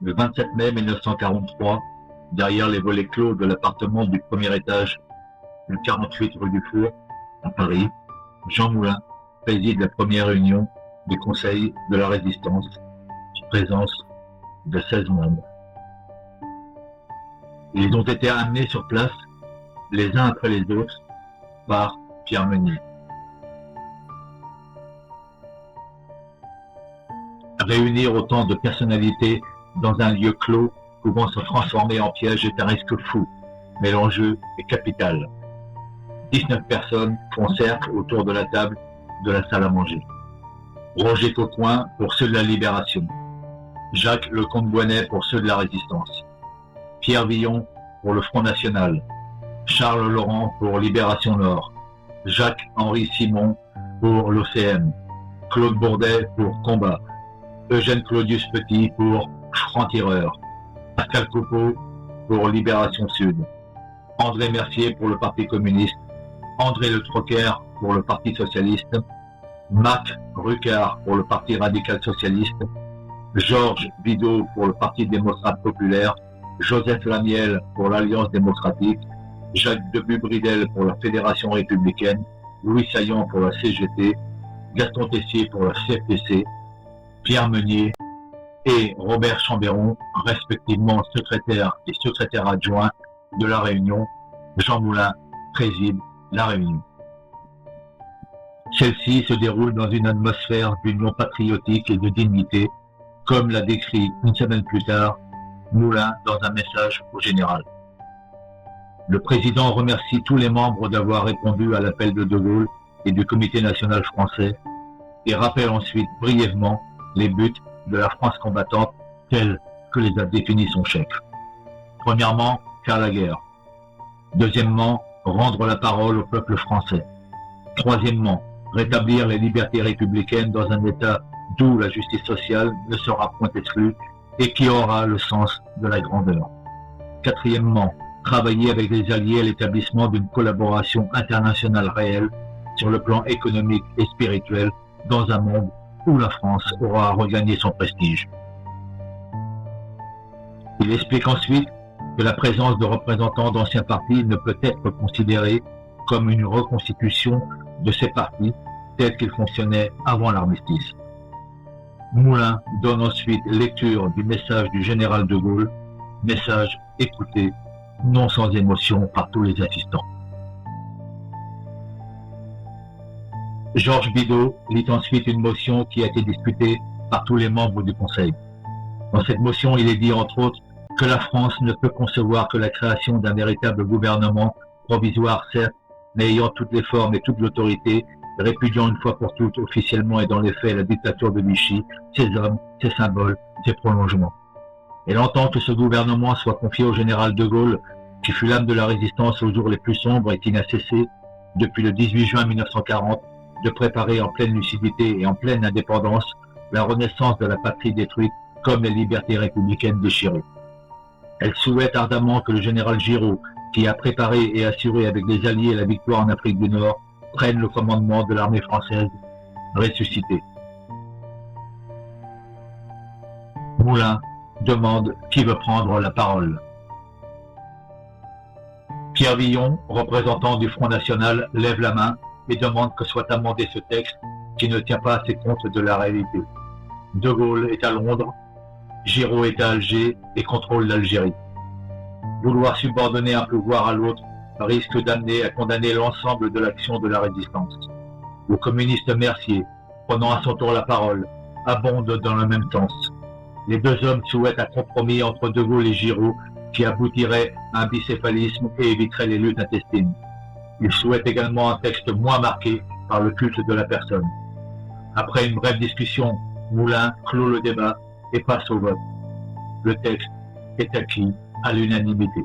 Le 27 mai 1943, derrière les volets clos de l'appartement du premier étage, le 48 rue du Four, à Paris, Jean Moulin préside la première réunion du Conseil de la Résistance, en présence de 16 membres. Ils ont été amenés sur place, les uns après les autres, par Pierre Meunier. Réunir autant de personnalités dans un lieu clos pouvant se transformer en piège est un risque fou, mais l'enjeu est capital. 19 personnes font cercle autour de la table de la salle à manger. Roger Cocoin pour ceux de la Libération, Jacques Lecomte-Boinet pour ceux de la Résistance, Pierre Villon pour le Front National, Charles Laurent pour Libération Nord, Jacques-Henri Simon pour l'OCM, Claude Bourdet pour Combat, Eugène Claudius Petit pour Franc-Tireur, Pascal Coupeau pour Libération Sud, André Mercier pour le Parti communiste, André Le Troquer pour le Parti socialiste, Marc Rucard pour le Parti radical socialiste, Georges Bidault pour le Parti démocrate populaire, Joseph Lamiel pour l'Alliance démocratique, Jacques Debut-Bridel pour la Fédération républicaine, Louis Saillant pour la CGT, Gaston Tessier pour la CFTC, Pierre Meunier et Robert Chambéron, respectivement secrétaire et secrétaire adjoint de la Réunion. Jean Moulin préside la Réunion. Celle-ci se déroule dans une atmosphère d'union patriotique et de dignité, comme l'a décrit une semaine plus tard Moulin dans un message au général. Le président remercie tous les membres d'avoir répondu à l'appel de De Gaulle et du Comité national français et rappelle ensuite brièvement les buts de la France combattante tels que les a définis son chef. Premièrement, faire la guerre. Deuxièmement, rendre la parole au peuple français. Troisièmement, rétablir les libertés républicaines dans un État d'où la justice sociale ne sera point exclue et qui aura le sens de la grandeur. Quatrièmement, travailler avec les alliés à l'établissement d'une collaboration internationale réelle sur le plan économique et spirituel dans un monde où la France aura regagné son prestige. Il explique ensuite que la présence de représentants d'anciens partis ne peut être considérée comme une reconstitution de ces partis tels qu'ils fonctionnaient avant l'armistice. Moulin donne ensuite lecture du message du général de Gaulle, message écouté, non sans émotion par tous les assistants. Georges Bidault lit ensuite une motion qui a été discutée par tous les membres du Conseil. Dans cette motion, il est dit entre autres que la France ne peut concevoir que la création d'un véritable gouvernement provisoire, certes, mais ayant toutes les formes et toute l'autorité, répudiant une fois pour toutes officiellement et dans les faits la dictature de Vichy, ses hommes, ses symboles, ses prolongements. Elle entend que ce gouvernement soit confié au général de Gaulle, qui fut l'âme de la résistance aux jours les plus sombres et qui n'a cessé, depuis le 18 juin 1940, de préparer en pleine lucidité et en pleine indépendance la renaissance de la patrie détruite comme les libertés républicaines déchirées. Elle souhaite ardemment que le général Giraud, qui a préparé et assuré avec les Alliés la victoire en Afrique du Nord, prenne le commandement de l'armée française ressuscitée. Moulin demande qui veut prendre la parole. Pierre Villon, représentant du Front National, lève la main et demande que soit amendé ce texte qui ne tient pas assez compte de la réalité. De Gaulle est à Londres, Giraud est à Alger et contrôle l'Algérie. Vouloir subordonner un pouvoir à l'autre risque d'amener à condamner l'ensemble de l'action de la résistance. Le communiste Mercier, prenant à son tour la parole, abonde dans le même sens. Les deux hommes souhaitent un compromis entre De Gaulle et Giraud qui aboutirait à un bicéphalisme et éviterait les luttes intestines. Ils souhaitent également un texte moins marqué par le culte de la personne. Après une brève discussion, Moulin clôt le débat et passe au vote. Le texte est acquis à l'unanimité.